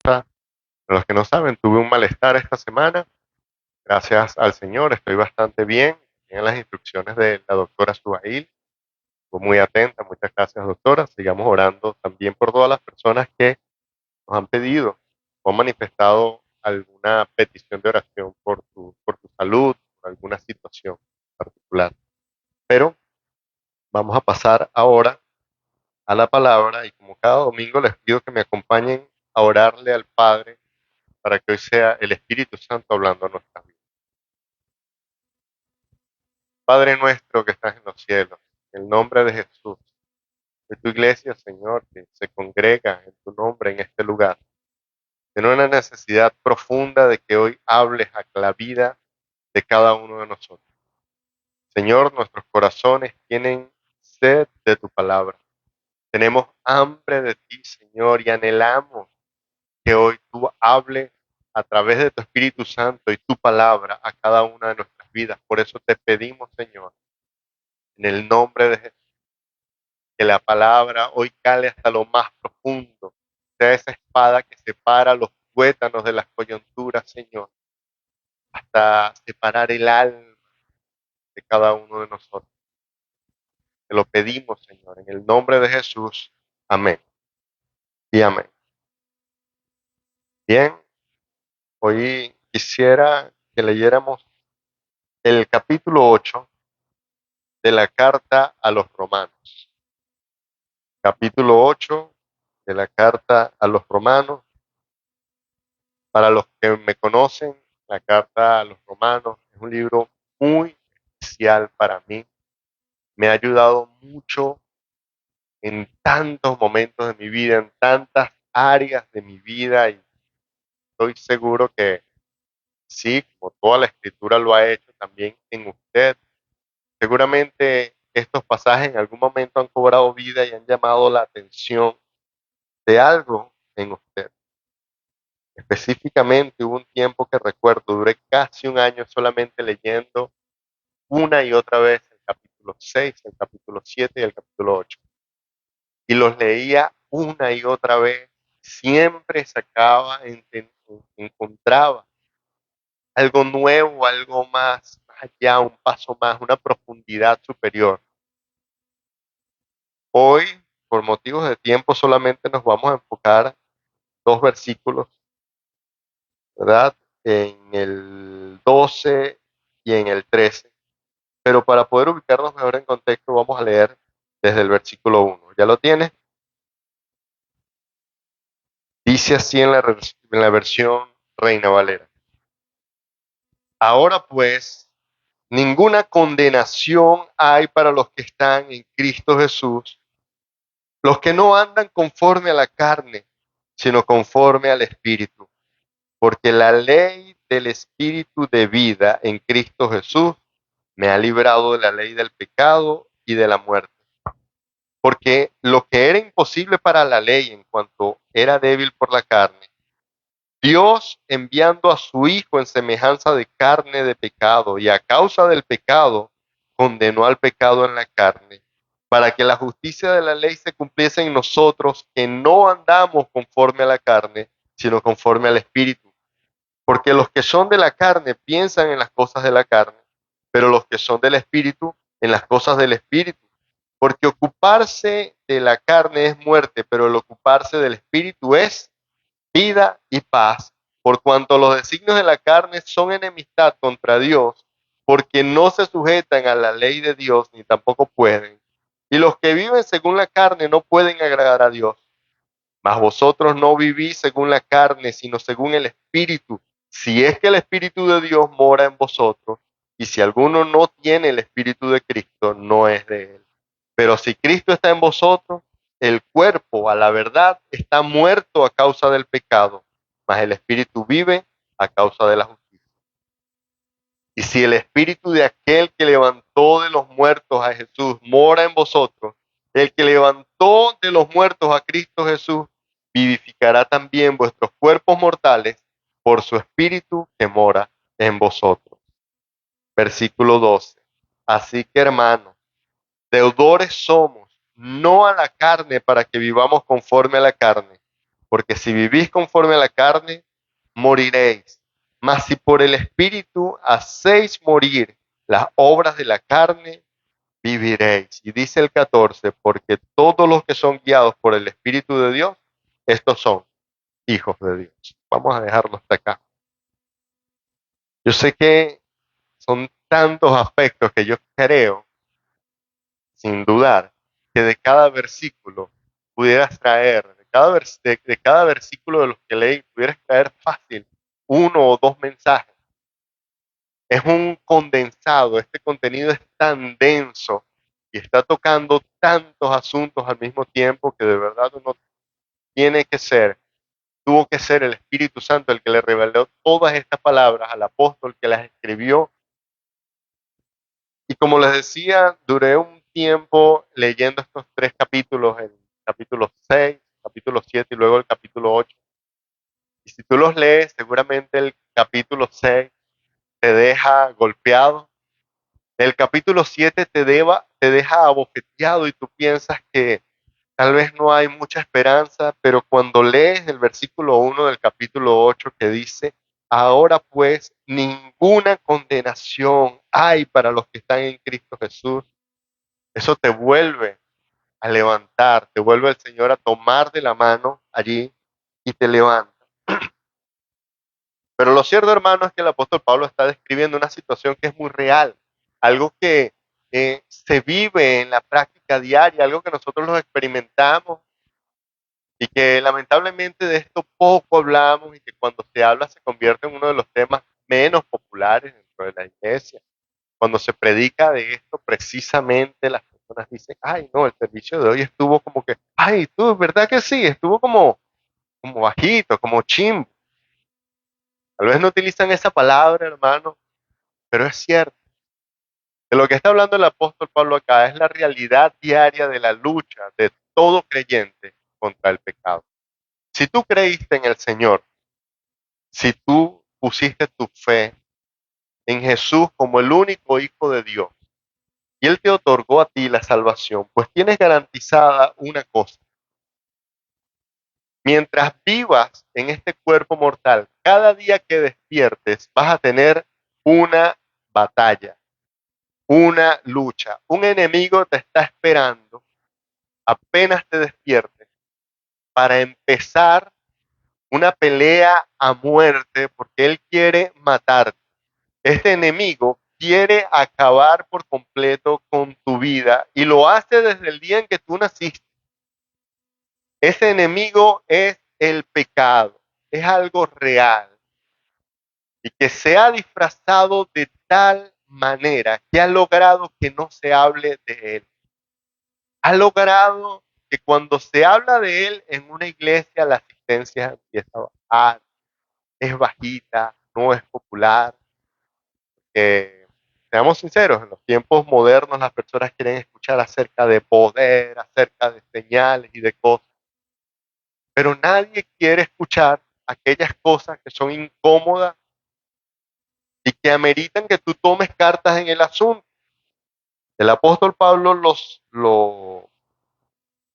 Para los que no saben, tuve un malestar esta semana. Gracias al Señor, estoy bastante bien. En las instrucciones de la doctora Subail, fue muy atenta. Muchas gracias, doctora. Sigamos orando también por todas las personas que nos han pedido o han manifestado alguna petición de oración por tu salud, por alguna situación particular. Pero vamos a pasar ahora a la palabra y como cada domingo les pido que me acompañen a orarle al Padre para que hoy sea el Espíritu Santo hablando a nuestras vidas. Padre nuestro que estás en los cielos, en el nombre de Jesús, de tu iglesia, Señor, que se congrega en tu nombre en este lugar, tiene una necesidad profunda de que hoy hables a la vida de cada uno de nosotros. Señor, nuestros corazones tienen sed de tu palabra. Tenemos hambre de ti, Señor, y anhelamos que hoy tú hables a través de tu Espíritu Santo y tu palabra a cada una de nuestras vidas. Por eso te pedimos, Señor, en el nombre de Jesús, que la palabra hoy cale hasta lo más profundo, sea esa espada que separa los tuétanos de las coyunturas, Señor, hasta separar el alma de cada uno de nosotros. Te lo pedimos, Señor, en el nombre de Jesús. Amén. Y amén. Bien, hoy quisiera que leyéramos el capítulo 8 de la carta a los romanos. Capítulo 8 de la carta a los romanos. Para los que me conocen, la carta a los romanos es un libro muy especial para mí. Me ha ayudado mucho en tantos momentos de mi vida, en tantas áreas de mi vida y estoy seguro que sí, como toda la escritura lo ha hecho también en usted. Seguramente estos pasajes en algún momento han cobrado vida y han llamado la atención de algo en usted. Específicamente hubo un tiempo que recuerdo, duré casi un año solamente leyendo una y otra vez el capítulo 6, el capítulo 7 y el capítulo 8. Y los leía una y otra vez, siempre sacaba, encontraba algo nuevo, algo más allá, un paso más, una profundidad superior. Hoy, por motivos de tiempo, solamente nos vamos a enfocar dos versículos, ¿verdad? En el 12 y en el 13. Pero para poder ubicarnos mejor en contexto, vamos a leer desde el versículo 1. ¿Ya lo tienes? Dice así en la versión Reina Valera. Ahora pues, ninguna condenación hay para los que están en Cristo Jesús, los que no andan conforme a la carne, sino conforme al Espíritu. Porque la ley del Espíritu de vida en Cristo Jesús me ha librado de la ley del pecado y de la muerte. Porque lo que era imposible para la ley en cuanto era débil por la carne, Dios enviando a su Hijo en semejanza de carne de pecado y a causa del pecado, condenó al pecado en la carne, para que la justicia de la ley se cumpliese en nosotros, que no andamos conforme a la carne, sino conforme al Espíritu. Porque los que son de la carne piensan en las cosas de la carne, pero los que son del Espíritu en las cosas del Espíritu. Porque ocuparse de la carne es muerte, pero el ocuparse del Espíritu es vida y paz, por cuanto los designios de la carne son enemistad contra Dios, porque no se sujetan a la ley de Dios, ni tampoco pueden. Y los que viven según la carne no pueden agradar a Dios. Mas vosotros no vivís según la carne, sino según el Espíritu, si es que el Espíritu de Dios mora en vosotros. Y si alguno no tiene el Espíritu de Cristo, no es de él. Pero si Cristo está en vosotros, el cuerpo, a la verdad, está muerto a causa del pecado, mas el Espíritu vive a causa de la justicia. Y si el Espíritu de aquel que levantó de los muertos a Jesús mora en vosotros, el que levantó de los muertos a Cristo Jesús, vivificará también vuestros cuerpos mortales por su Espíritu que mora en vosotros. Versículo 12. Así que, hermanos, deudores somos, no a la carne para que vivamos conforme a la carne, Porque si vivís conforme a la carne, moriréis. Mas si por el Espíritu hacéis morir las obras de la carne, viviréis. Y dice el 14, porque todos los que son guiados por el Espíritu de Dios, estos son hijos de Dios. Vamos a dejarlo hasta acá. Yo sé que son tantos aspectos que yo creo, sin dudar, que de cada versículo pudieras traer, de cada versículo de los que leí, pudieras traer fácil uno o dos mensajes. Es un condensado, este contenido es tan denso y está tocando tantos asuntos al mismo tiempo que de verdad uno tuvo que ser el Espíritu Santo el que le reveló todas estas palabras al apóstol que las escribió. Y como les decía, duré un tiempo leyendo estos tres capítulos, el capítulo 6, capítulo 7 y luego el capítulo 8. Y si tú los lees, seguramente el capítulo 6 te deja golpeado. El capítulo 7 te deja abofeteado y tú piensas que tal vez no hay mucha esperanza, pero cuando lees el versículo 1 del capítulo 8 que dice, ahora pues ninguna condenación hay para los que están en Cristo Jesús, eso te vuelve a levantar, te vuelve el Señor a tomar de la mano allí y te levanta. Pero lo cierto, hermano, es que el apóstol Pablo está describiendo una situación que es muy real, algo que se vive en la práctica diaria, algo que nosotros lo experimentamos y que lamentablemente de esto poco hablamos y que cuando se habla se convierte en uno de los temas menos populares dentro de la iglesia. Cuando se predica de esto, precisamente las personas dicen, ay, no, el servicio de hoy estuvo como que, ay, tú, ¿verdad que sí? Estuvo como bajito, como chimbo. Tal vez no utilizan esa palabra, hermano, pero es cierto. De lo que está hablando el apóstol Pablo acá es la realidad diaria de la lucha de todo creyente contra el pecado. Si tú creíste en el Señor, si tú pusiste tu fe en Jesús como el único Hijo de Dios, y Él te otorgó a ti la salvación, pues tienes garantizada una cosa. Mientras vivas en este cuerpo mortal, cada día que despiertes vas a tener una batalla, una lucha. Un enemigo te está esperando apenas te despiertes para empezar una pelea a muerte porque él quiere matarte. Este enemigo quiere acabar por completo con tu vida y lo hace desde el día en que tú naciste. Ese enemigo es el pecado, es algo real y que se ha disfrazado de tal manera que ha logrado que no se hable de él. Ha logrado que cuando se habla de él en una iglesia la asistencia empieza a bajar, es bajita, no es popular. Seamos sinceros, en los tiempos modernos las personas quieren escuchar acerca de poder, acerca de señales y de cosas, pero nadie quiere escuchar aquellas cosas que son incómodas y que ameritan que tú tomes cartas en el asunto. El apóstol Pablo lo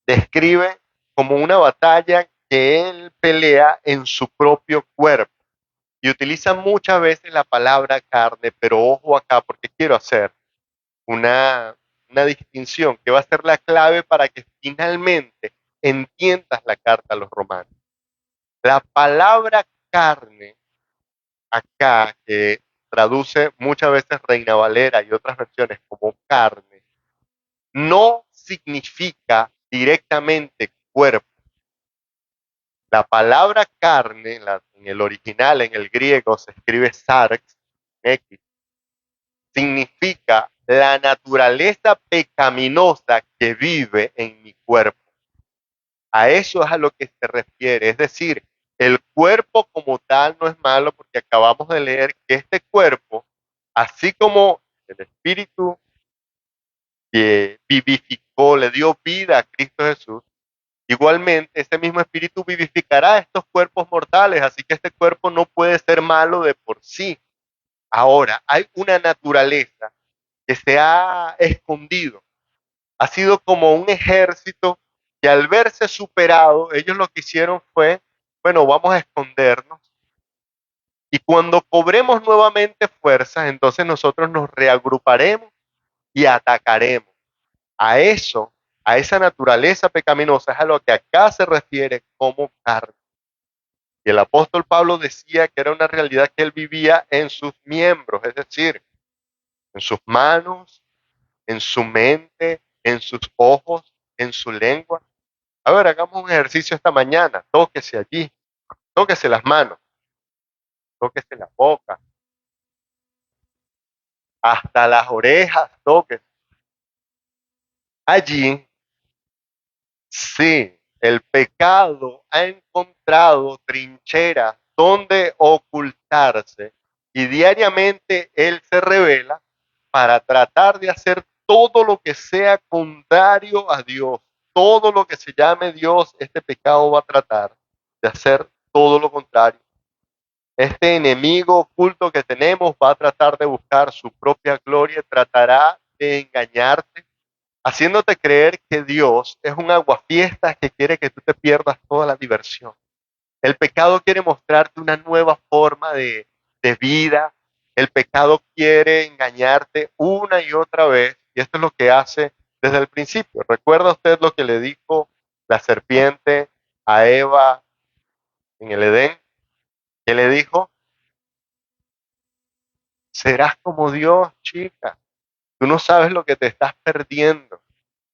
describe como una batalla que él pelea en su propio cuerpo y utiliza muchas veces la palabra carne, pero ojo acá porque quiero hacer una, una distinción que va a ser la clave para que finalmente entiendas la carta a los romanos. La palabra carne acá, que traduce muchas veces Reina Valera y otras versiones como carne, no significa directamente cuerpo. La palabra carne, en el original, en el griego, se escribe sarx, X, significa la naturaleza pecaminosa que vive en mi cuerpo. A eso es a lo que se refiere. Es decir, el cuerpo como tal no es malo porque acabamos de leer que este cuerpo, así como el Espíritu que vivificó, le dio vida a Cristo Jesús, igualmente ese mismo Espíritu vivificará estos cuerpos mortales, así que este cuerpo no puede ser malo de por sí. Ahora, hay una naturaleza que se ha escondido, ha sido como un ejército que al verse superado, ellos lo que hicieron fue bueno, vamos a escondernos y cuando cobremos nuevamente fuerzas, entonces nosotros nos reagruparemos y atacaremos. A eso, a esa naturaleza pecaminosa es a lo que acá se refiere como carne. Y el apóstol Pablo decía que era una realidad que él vivía en sus miembros, es decir, en sus manos, en su mente, en sus ojos, en su lengua. A ver, hagamos un ejercicio esta mañana. Tóquese allí, tóquese las manos, tóquese la boca, hasta las orejas, tóquese. Allí, sí, el pecado ha encontrado trincheras donde ocultarse y diariamente él se revela para tratar de hacer todo lo que sea contrario a Dios. Todo lo que se llame Dios, este pecado va a tratar de hacer todo lo contrario. Este enemigo oculto que tenemos va a tratar de buscar su propia gloria, tratará de engañarte, haciéndote creer que Dios es un aguafiestas que quiere que tú te pierdas toda la diversión. El pecado quiere mostrarte una nueva forma de vida. El pecado quiere engañarte una y otra vez. Y esto es lo que hace desde el principio. ¿Recuerda usted lo que le dijo la serpiente a Eva en el Edén? ¿Qué le dijo? Serás como Dios, chica. Tú no sabes lo que te estás perdiendo.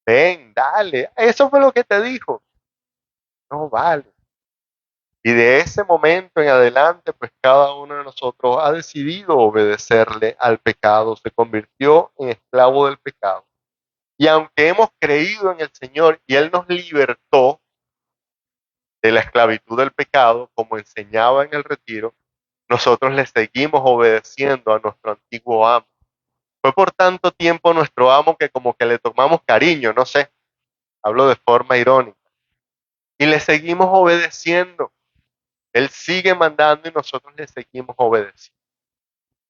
Ven, dale. Eso fue lo que te dijo. No vale. Y de ese momento en adelante, pues cada uno de nosotros ha decidido obedecerle al pecado, se convirtió en esclavo del pecado. Y aunque hemos creído en el Señor y Él nos libertó de la esclavitud del pecado, como enseñaba en el retiro, nosotros le seguimos obedeciendo a nuestro antiguo amo. Fue por tanto tiempo nuestro amo que como que le tomamos cariño, no sé, hablo de forma irónica, y le seguimos obedeciendo. Él sigue mandando y nosotros le seguimos obedeciendo.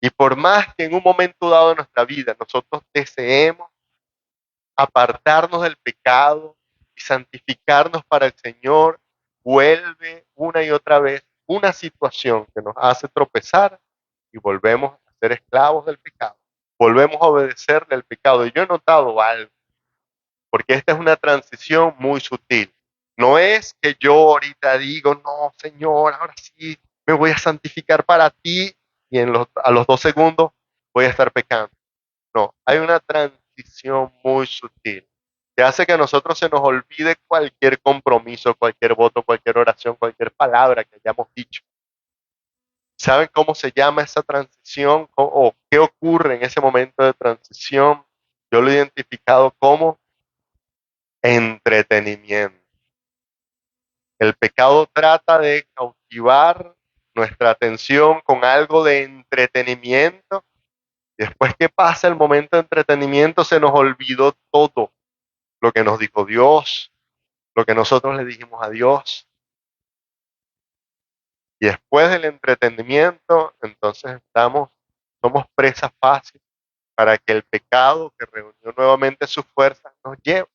Y por más que en un momento dado de nuestra vida nosotros deseemos apartarnos del pecado y santificarnos para el Señor, vuelve una y otra vez una situación que nos hace tropezar y volvemos a ser esclavos del pecado. Volvemos a obedecerle al pecado. Y yo he notado algo, porque esta es una transición muy sutil. No es que yo ahorita digo, no, Señor, ahora sí me voy a santificar para ti y a los 2 segundos voy a estar pecando. No, hay una transición muy sutil que hace que a nosotros se nos olvide cualquier compromiso, cualquier voto, cualquier oración, cualquier palabra que hayamos dicho. ¿Saben cómo se llama esa transición o qué ocurre en ese momento de transición? Yo lo he identificado como entretenimiento. El pecado trata de cautivar nuestra atención con algo de entretenimiento. Después que pasa el momento de entretenimiento, se nos olvidó todo lo que nos dijo Dios, lo que nosotros le dijimos a Dios. Y después del entretenimiento, entonces somos presa fácil para que el pecado que reunió nuevamente sus fuerzas nos lleve.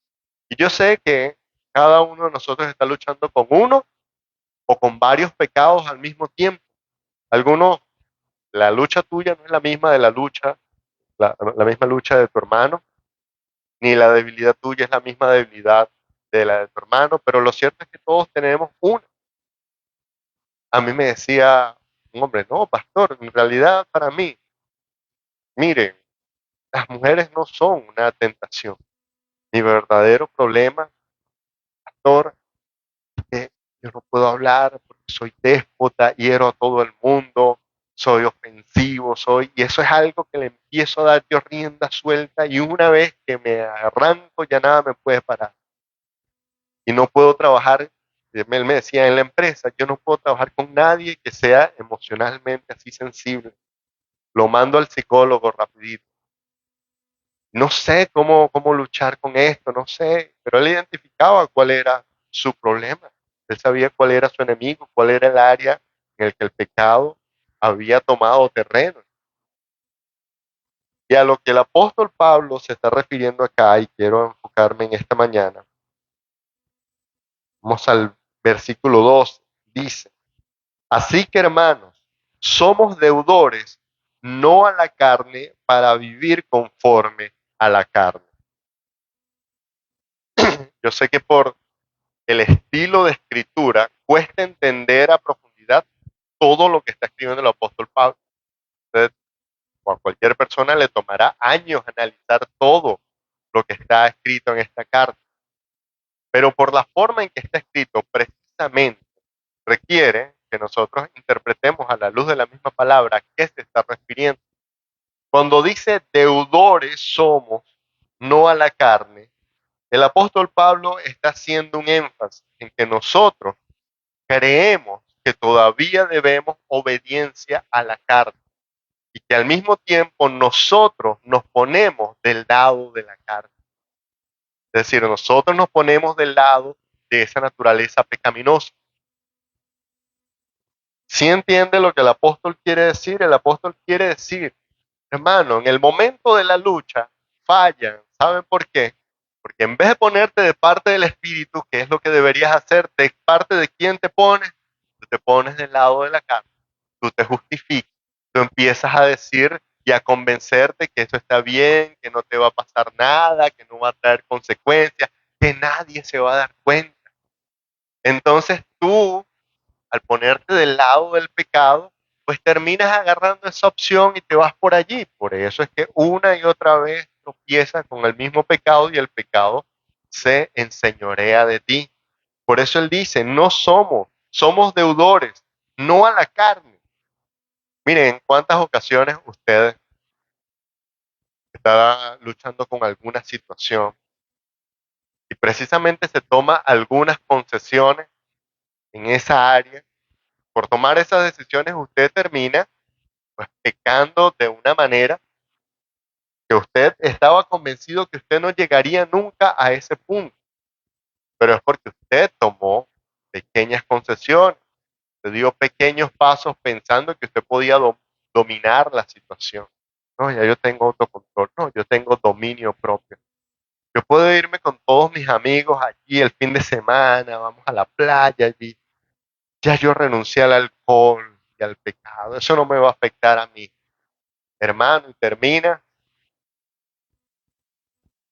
Y yo sé que cada uno de nosotros está luchando con uno o con varios pecados al mismo tiempo. Algunos, la lucha tuya no es la misma de la misma lucha de tu hermano, ni la debilidad tuya es la misma debilidad de la de tu hermano, pero lo cierto es que todos tenemos una. A mí me decía un hombre, no, pastor, en realidad para mí, miren, las mujeres no son una tentación. Mi verdadero problema, pastor, es que yo no puedo hablar porque soy déspota, hiero a todo el mundo, soy ofensivo, y eso es algo que le empiezo a dar yo rienda suelta y una vez que me arranco ya nada me puede parar. Y no puedo trabajar, él me decía en la empresa, yo no puedo trabajar con nadie que sea emocionalmente así sensible. Lo mando al psicólogo rapidito. No sé cómo luchar con esto, no sé, pero él identificaba cuál era su problema. Él sabía cuál era su enemigo, cuál era el área en el que el pecado había tomado terreno. Y a lo que el apóstol Pablo se está refiriendo acá, y quiero enfocarme en esta mañana, vamos al versículo 2, dice, Así que, hermanos, somos deudores, no a la carne, para vivir conforme a la carne. Yo sé que por el estilo de escritura cuesta entender a profundidad todo lo que está escribiendo el apóstol Pablo. Entonces, a cualquier persona le tomará años analizar todo lo que está escrito en esta carta. Pero por la forma en que está escrito, precisamente requiere que nosotros interpretemos a la luz de la misma palabra a qué se está refiriendo. Cuando dice deudores somos, no a la carne, el apóstol Pablo está haciendo un énfasis en que nosotros creemos que todavía debemos obediencia a la carne y que al mismo tiempo nosotros nos ponemos del lado de la carne. Es decir, nosotros nos ponemos del lado de esa naturaleza pecaminosa. ¿Sí entiende lo que el apóstol quiere decir? El apóstol quiere decir, hermano, en el momento de la lucha fallan. ¿Saben por qué? Porque en vez de ponerte de parte del Espíritu, que es lo que deberías hacer, de parte de quién te pones, tú te pones del lado de la carne, tú te justificas, tú empiezas a decir y a convencerte que eso está bien, que no te va a pasar nada, que no va a traer consecuencias, que nadie se va a dar cuenta. Entonces tú, al ponerte del lado del pecado, pues terminas agarrando esa opción y te vas por allí. Por eso es que una y otra vez tropiezas con el mismo pecado y el pecado se enseñorea de ti. Por eso él dice, no somos deudores, no a la carne. Miren, en cuántas ocasiones ustedes están luchando con alguna situación y precisamente se toma algunas concesiones en esa área. Por tomar esas decisiones usted termina pues pecando de una manera que usted estaba convencido que usted no llegaría nunca a ese punto, pero es porque usted tomó pequeñas concesiones, se dio pequeños pasos pensando que usted podía dominar la situación. No, ya yo tengo autocontrol, no, yo tengo dominio propio. Yo puedo irme con todos mis amigos allí el fin de semana, vamos a la playa allí. Ya yo renuncié al alcohol y al pecado, eso no me va a afectar a mí, hermano, y termina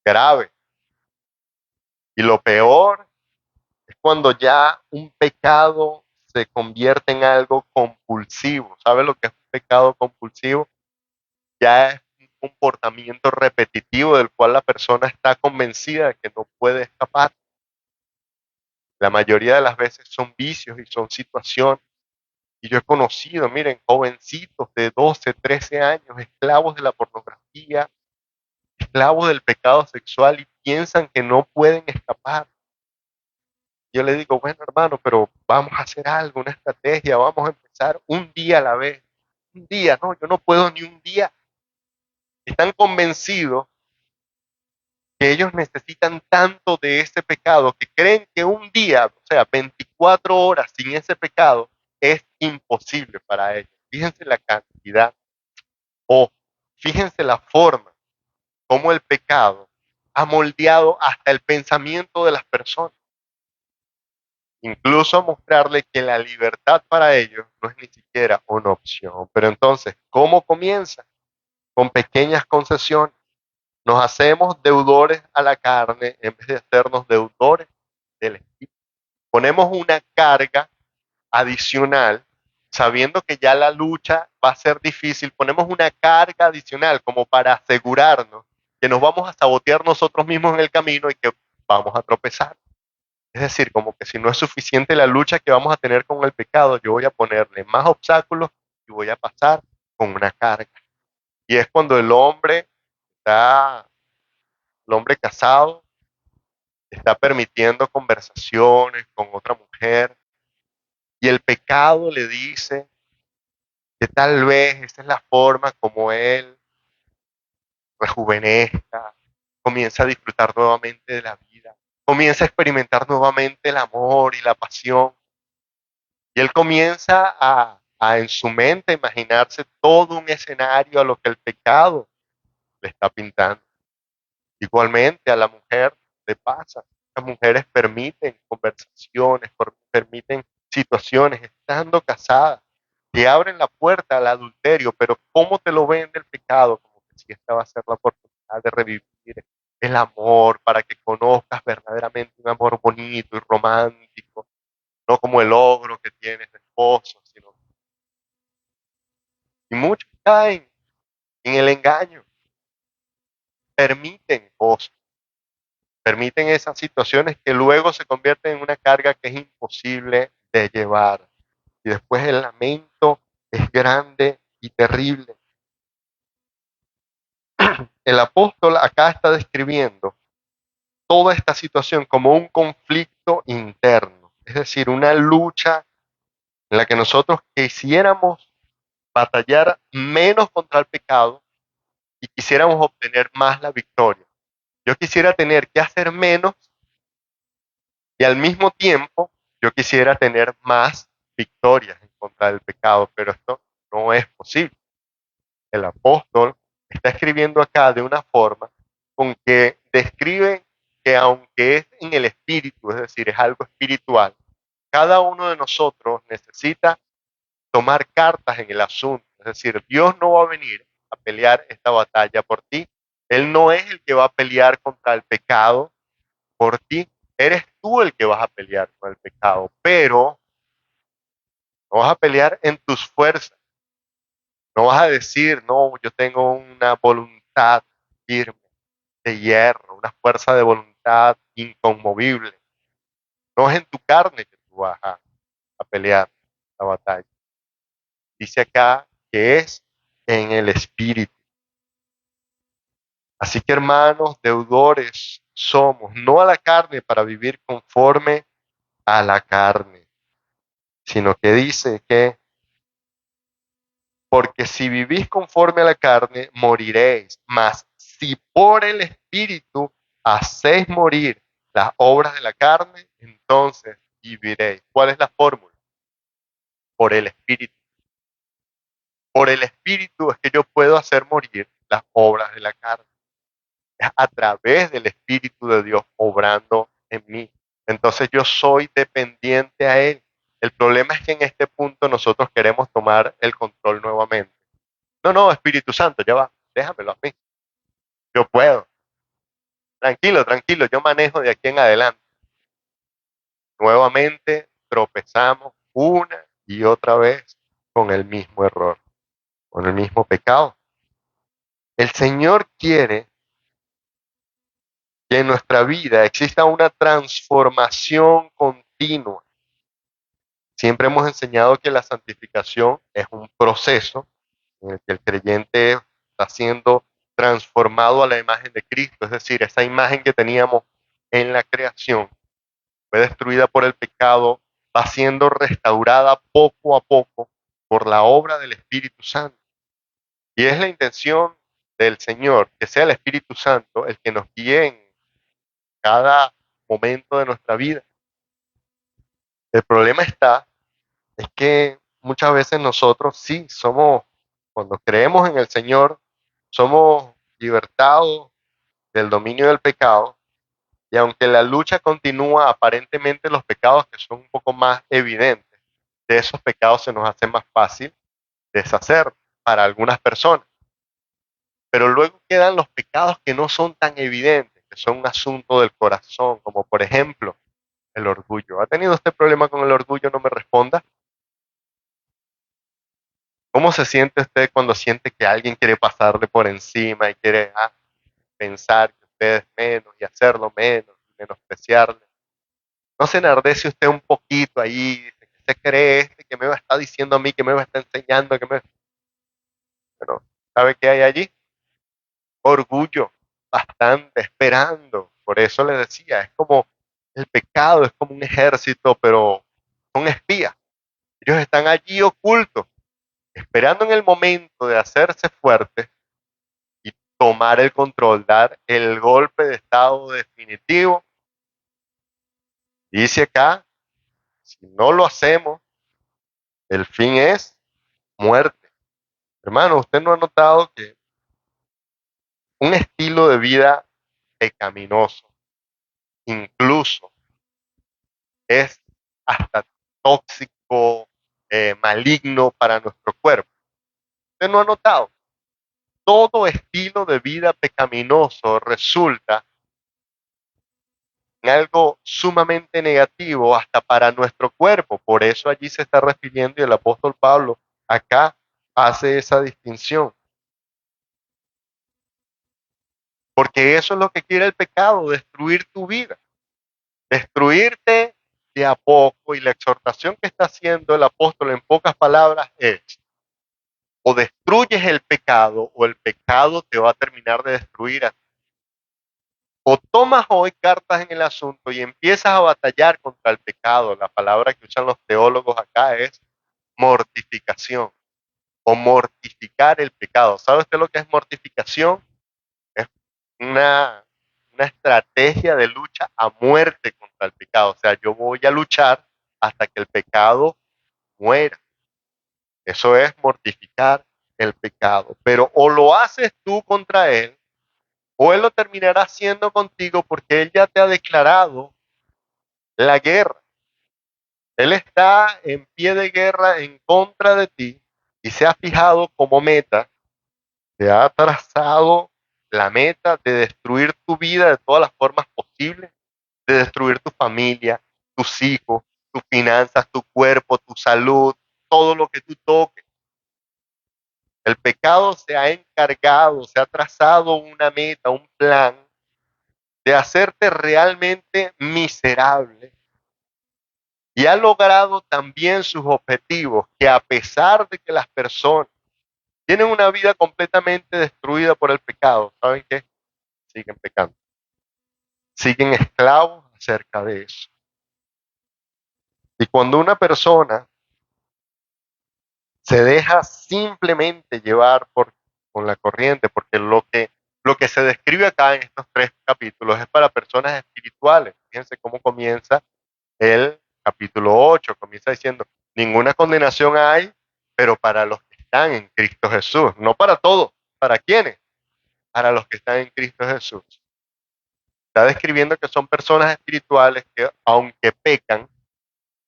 grave. Y lo peor es cuando ya un pecado se convierte en algo compulsivo. ¿Sabe lo que es un pecado compulsivo? Ya es un comportamiento repetitivo del cual la persona está convencida de que no puede escapar. La mayoría de las veces son vicios y son situaciones. Y yo he conocido, miren, jovencitos de 12, 13 años, esclavos de la pornografía, esclavos del pecado sexual y piensan que no pueden escapar. Yo le digo, bueno, hermano, pero vamos a hacer algo, una estrategia, vamos a empezar un día a la vez. Un día, no, yo no puedo ni un día. Están convencidos que ellos necesitan tanto de ese pecado que creen que un día, o sea, 24 horas sin ese pecado, es imposible para ellos. Fíjense la cantidad o fíjense la forma como el pecado ha moldeado hasta el pensamiento de las personas. Incluso mostrarle que la libertad para ellos no es ni siquiera una opción. Pero entonces, ¿cómo comienza? Con pequeñas concesiones. Nos hacemos deudores a la carne en vez de hacernos deudores del Espíritu. Ponemos una carga adicional, sabiendo que ya la lucha va a ser difícil, ponemos una carga adicional como para asegurarnos que nos vamos a sabotear nosotros mismos en el camino y que vamos a tropezar. Es decir, como que si no es suficiente la lucha que vamos a tener con el pecado, yo voy a ponerle más obstáculos y voy a pasar con una carga. Y es cuando el hombre casado, está permitiendo conversaciones con otra mujer y el pecado le dice que tal vez esa es la forma como él rejuvenezca, comienza a disfrutar nuevamente de la vida, comienza a experimentar nuevamente el amor y la pasión. Y él comienza a en su mente imaginarse todo un escenario a lo que el pecado le está pintando. Igualmente a la mujer le pasa. Las mujeres permiten conversaciones, permiten situaciones, estando casada, que abren la puerta al adulterio, pero ¿cómo te lo vende el pecado? Como que si esta va a ser la oportunidad de revivir el amor, para que conozcas verdaderamente un amor bonito y romántico, no como el ogro que tienes de esposo, sino. Y muchos caen en el engaño, permiten cosas, permiten esas situaciones que luego se convierten en una carga que es imposible de llevar. Y después el lamento es grande y terrible. El apóstol acá está describiendo toda esta situación como un conflicto interno, es decir, una lucha en la que nosotros quisiéramos batallar menos contra el pecado y quisiéramos obtener más la victoria. Yo quisiera tener que hacer menos y al mismo tiempo yo quisiera tener más victorias en contra del pecado, pero esto no es posible. El apóstol está escribiendo acá de una forma con que describe que aunque es en el espíritu, es decir, es algo espiritual, cada uno de nosotros necesita tomar cartas en el asunto. Es decir, Dios no va a venir a pelear esta batalla por ti. Él no es el que va a pelear contra el pecado por ti. Eres tú el que vas a pelear con el pecado, pero no vas a pelear en tus fuerzas. No vas a decir, no, yo tengo una voluntad firme, de hierro, una fuerza de voluntad inconmovible. No es en tu carne que tú vas a pelear la batalla. Dice acá que es en el espíritu. Así que hermanos, deudores somos, no a la carne para vivir conforme a la carne, sino que dice que porque si vivís conforme a la carne, moriréis, mas si por el espíritu hacéis morir las obras de la carne, entonces viviréis. ¿Cuál es la fórmula? Por el espíritu. Por el espíritu es que yo puedo hacer morir las obras de la carne. Es a través del espíritu de Dios obrando en mí. Entonces yo soy dependiente a Él. El problema es que en este punto nosotros queremos tomar el control nuevamente. No, no, Espíritu Santo, ya va, déjamelo a mí. Yo puedo. Tranquilo, tranquilo, yo manejo de aquí en adelante. Nuevamente tropezamos una y otra vez con el mismo error, con el mismo pecado. El Señor quiere que en nuestra vida exista una transformación continua. Siempre hemos enseñado que la santificación es un proceso en el que el creyente está siendo transformado a la imagen de Cristo, es decir, esa imagen que teníamos en la creación fue destruida por el pecado, va siendo restaurada poco a poco por la obra del Espíritu Santo. Y es la intención del Señor que sea el Espíritu Santo el que nos guíe en cada momento de nuestra vida. El problema es que muchas veces nosotros sí somos, cuando creemos en el Señor, somos libertados del dominio del pecado, y aunque la lucha continúa, aparentemente los pecados que son un poco más evidentes, de esos pecados se nos hace más fácil deshacer para algunas personas. Pero luego quedan los pecados que no son tan evidentes, que son un asunto del corazón, como por ejemplo el orgullo. ¿Ha tenido este problema con el orgullo? No me responda. ¿Cómo se siente usted cuando siente que alguien quiere pasarle por encima y quiere pensar que usted es menos y hacerlo menos y menospreciarle? ¿No se enardece usted un poquito ahí? Dice, ¿qué se cree este que me va a estar diciendo a mí, que me va a estar enseñando, que me... Pero, ¿sabe qué hay allí? Orgullo, bastante, esperando. Por eso le decía, es como el pecado, es como un ejército, pero son espías. Ellos están allí ocultos, esperando en el momento de hacerse fuertes y tomar el control, dar el golpe de estado definitivo. Dice acá, si no lo hacemos, el fin es muerte. Hermano, ¿usted no ha notado que un estilo de vida pecaminoso incluso es hasta tóxico, maligno para nuestro cuerpo. Usted no ha notado, todo estilo de vida pecaminoso resulta en algo sumamente negativo hasta para nuestro cuerpo. Por eso allí se está refiriendo y el apóstol Pablo acá hace esa distinción. Porque eso es lo que quiere el pecado, destruir tu vida, destruirte de a poco. Y la exhortación que está haciendo el apóstol en pocas palabras es, o destruyes el pecado o el pecado te va a terminar de destruir a ti. O tomas hoy cartas en el asunto y empiezas a batallar contra el pecado. La palabra que usan los teólogos acá es mortificación o mortificar el pecado. ¿Sabe usted lo que es mortificación? Es una, una estrategia de lucha a muerte contra el pecado. O sea, yo voy a luchar hasta que el pecado muera. Eso es mortificar el pecado. Pero o lo haces tú contra él, o él lo terminará haciendo contigo porque él ya te ha declarado la guerra. Él está en pie de guerra en contra de ti y se ha fijado como meta, te ha trazado la meta de destruir tu vida de todas las formas posibles, de destruir tu familia, tus hijos, tus finanzas, tu cuerpo, tu salud, todo lo que tú toques. El pecado se ha encargado, se ha trazado una meta, un plan de hacerte realmente miserable y ha logrado también sus objetivos, que a pesar de que las personas tienen una vida completamente destruida por el pecado, ¿saben qué? Siguen pecando, siguen esclavos acerca de eso. Y cuando una persona se deja simplemente llevar con la corriente, porque lo que se describe acá en estos 3 capítulos es para personas espirituales. Fíjense cómo comienza el capítulo 8, comienza diciendo, ninguna condenación hay, pero para los que están en Cristo Jesús, no para todos. ¿Para quiénes? Para los que están en Cristo Jesús. Está describiendo que son personas espirituales que, aunque pecan,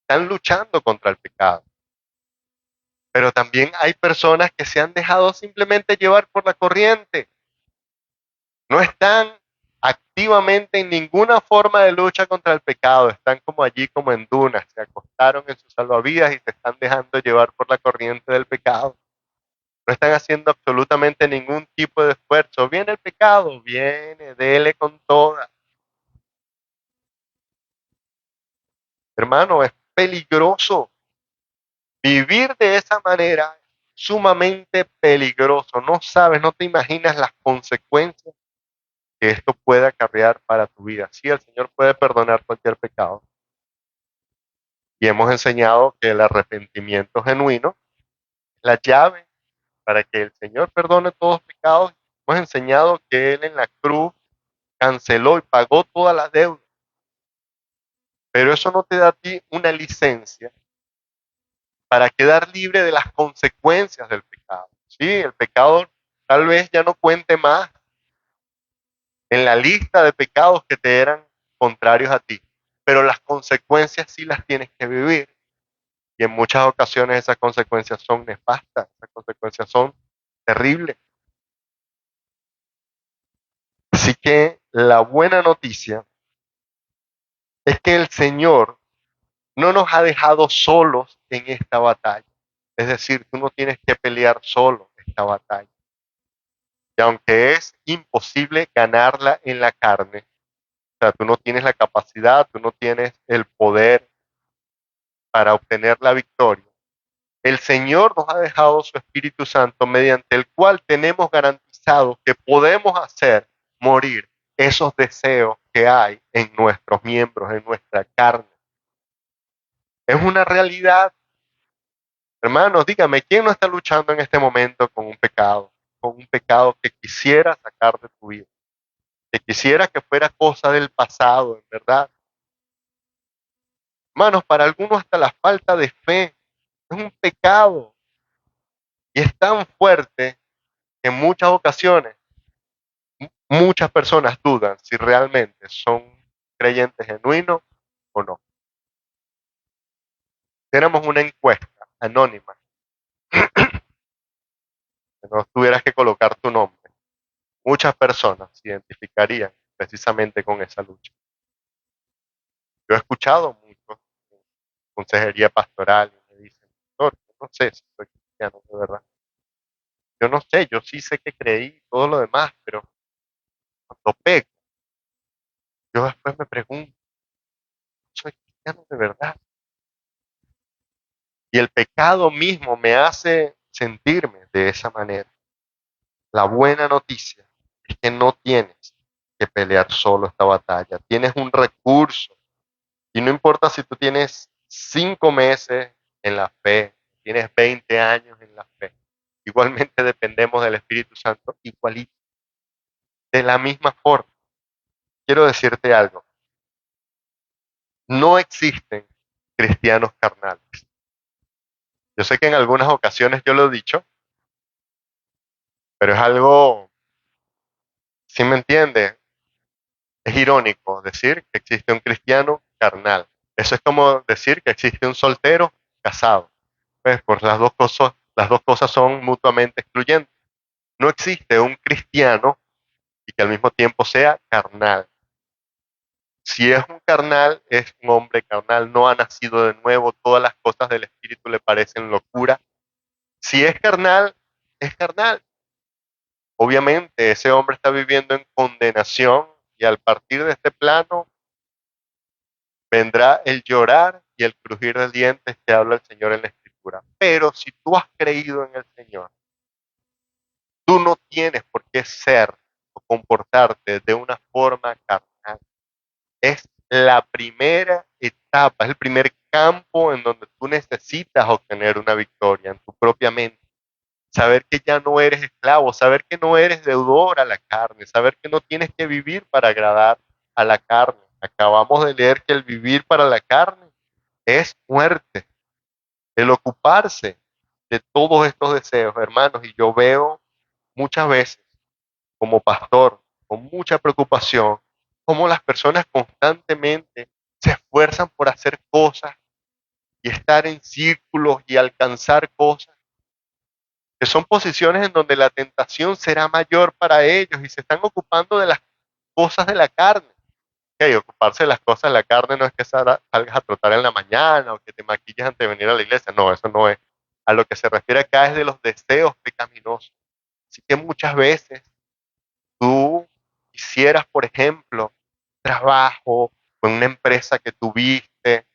están luchando contra el pecado. Pero también hay personas que se han dejado simplemente llevar por la corriente. No están activamente en ninguna forma de lucha contra el pecado. Están como allí, como en dunas. Se acostaron en sus salvavidas y se están dejando llevar por la corriente del pecado. No están haciendo absolutamente ningún tipo de esfuerzo. Viene el pecado, viene, dele con toda. Hermano, es peligroso. Vivir de esa manera es sumamente peligroso. No sabes, no te imaginas las consecuencias que esto puede acarrear para tu vida. Sí, el Señor puede perdonar cualquier pecado. Y hemos enseñado que el arrepentimiento genuino es la llave para que el Señor perdone todos los pecados. Hemos enseñado que Él en la cruz canceló y pagó todas las deudas. Pero eso no te da a ti una licencia para quedar libre de las consecuencias del pecado. Sí, el pecado tal vez ya no cuente más en la lista de pecados que te eran contrarios a ti, pero las consecuencias sí las tienes que vivir. Y en muchas ocasiones esas consecuencias son nefastas, esas consecuencias son terribles. Así que la buena noticia es que el Señor no nos ha dejado solos en esta batalla. Es decir, tú no tienes que pelear solo esta batalla. Y aunque es imposible ganarla en la carne, o sea, tú no tienes la capacidad, tú no tienes el poder para obtener la victoria. El Señor nos ha dejado su Espíritu Santo mediante el cual tenemos garantizado que podemos hacer morir esos deseos que hay en nuestros miembros, en nuestra carne. Es una realidad. Hermanos, dígame, ¿quién no está luchando en este momento con un pecado que quisiera sacar de tu vida, que quisiera que fuera cosa del pasado, en verdad? Hermanos, para algunos hasta la falta de fe es un pecado y es tan fuerte que en muchas ocasiones muchas personas dudan si realmente son creyentes genuinos o no. Tenemos una encuesta anónima, que no tuvieras que colocar tu nombre, muchas personas se identificarían precisamente con esa lucha. Yo he escuchado mucho en consejería pastoral y me dicen, "Pastor, yo no sé si soy cristiano de verdad. Yo no sé, yo sí sé que creí y todo lo demás, pero cuando peco, yo después me pregunto, ¿soy cristiano de verdad?". Y el pecado mismo me hace sentirme de esa manera. La buena noticia es que no tienes que pelear solo esta batalla. Tienes un recurso. Y no importa si tú tienes 5 meses en la fe, tienes 20 años en la fe. Igualmente dependemos del Espíritu Santo, igualito. De la misma forma, quiero decirte algo. No existen cristianos carnales. Yo sé que en algunas ocasiones yo lo he dicho, pero es algo, ¿sí me entiende? Es irónico decir que existe un cristiano carnal. Eso es como decir que existe un soltero casado. Pues por las dos cosas son mutuamente excluyentes. No existe un cristiano y que al mismo tiempo sea carnal. Si es un carnal, es un hombre carnal, no ha nacido de nuevo, todas las cosas del espíritu le parecen locura. Si es carnal, es carnal. Obviamente ese hombre está viviendo en condenación y al partir de este plano vendrá el llorar y el crujir de dientes que habla el Señor en la Escritura. Pero si tú has creído en el Señor, tú no tienes por qué ser o comportarte de una forma carnal. Es la primera etapa, es el primer campo en donde tú necesitas obtener una victoria en tu propia mente. Saber que ya no eres esclavo, saber que no eres deudor a la carne, saber que no tienes que vivir para agradar a la carne. Acabamos de leer que el vivir para la carne es muerte, el ocuparse de todos estos deseos, hermanos. Y yo veo muchas veces como pastor, con mucha preocupación, cómo las personas constantemente se esfuerzan por hacer cosas y estar en círculos y alcanzar cosas, que son posiciones en donde la tentación será mayor para ellos y se están ocupando de las cosas de la carne. Okay, ocuparse de las cosas de la carne no es que salgas a trotar en la mañana o que te maquilles antes de venir a la iglesia, no, eso no es. A lo que se refiere acá es de los deseos pecaminosos. Así que muchas veces tú quisieras, por ejemplo, trabajo con una empresa que tuviste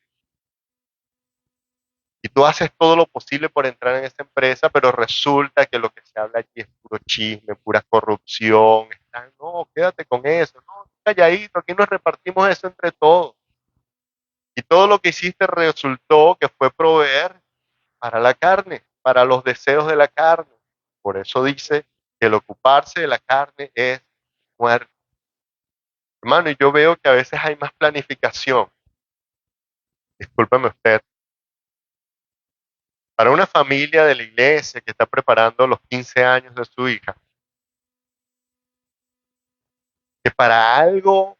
y tú haces todo lo posible por entrar en esa empresa, pero resulta que lo que se habla allí es puro chisme, pura corrupción. No, quédate con eso, no, calladito, aquí nos repartimos eso entre todos. Y todo lo que hiciste resultó que fue proveer para la carne, para los deseos de la carne. Por eso dice que el ocuparse de la carne es muerte. Hermano, y yo veo que a veces hay más planificación, discúlpeme usted, para una familia de la iglesia que está preparando los 15 años de su hija, que para algo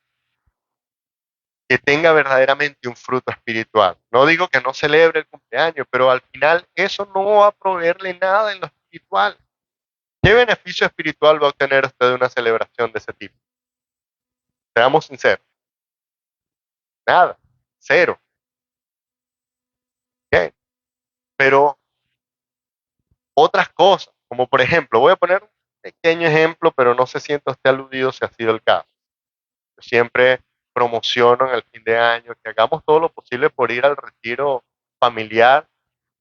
que tenga verdaderamente un fruto espiritual. No digo que no celebre el cumpleaños, pero al final eso no va a proveerle nada en lo espiritual. ¿Qué beneficio espiritual va a obtener usted de una celebración de ese tipo? Seamos sinceros. Nada. Cero. ¿Ok? Pero otras cosas, como por ejemplo, voy a poner un pequeño ejemplo, pero no se sienta usted aludido si ha sido el caso. Yo siempre promociono en el fin de año que hagamos todo lo posible por ir al retiro familiar,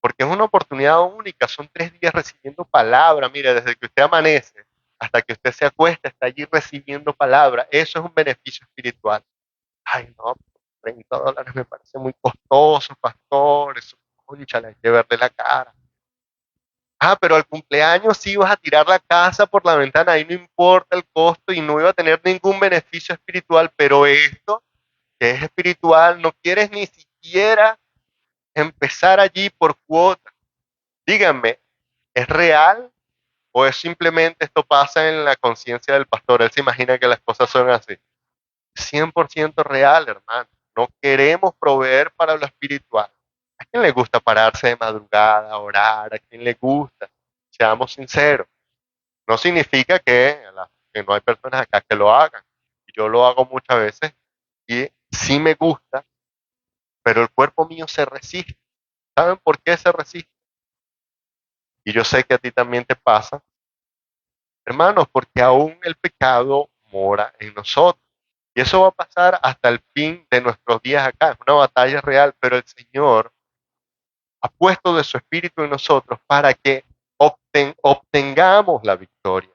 porque es una oportunidad única. Son 3 días recibiendo palabra. Mire, desde que usted amanece hasta que usted se acuesta, está allí recibiendo palabra. Eso es un beneficio espiritual. Ay, no, $30 me parece muy costoso, pastor. Eso, cónchale, hay que verle la cara. Ah, pero al cumpleaños sí ibas a tirar la casa por la ventana, ahí no importa el costo y no iba a tener ningún beneficio espiritual, pero esto, que es espiritual, no quieres ni siquiera empezar allí por cuota. Díganme, ¿es real o es simplemente esto pasa en la conciencia del pastor? Él se imagina que las cosas son así. 100% real, hermano. No queremos proveer para lo espiritual. ¿A quién le gusta pararse de madrugada, a orar? ¿A quién le gusta? Seamos sinceros. No significa que no hay personas acá que lo hagan. Yo lo hago muchas veces y sí me gusta, pero el cuerpo mío se resiste. ¿Saben por qué se resiste? Y yo sé que a ti también te pasa, hermanos, porque aún el pecado mora en nosotros. Y eso va a pasar hasta el fin de nuestros días acá. Es una batalla real, pero el Señor ha puesto de su espíritu en nosotros para que obtengamos la victoria,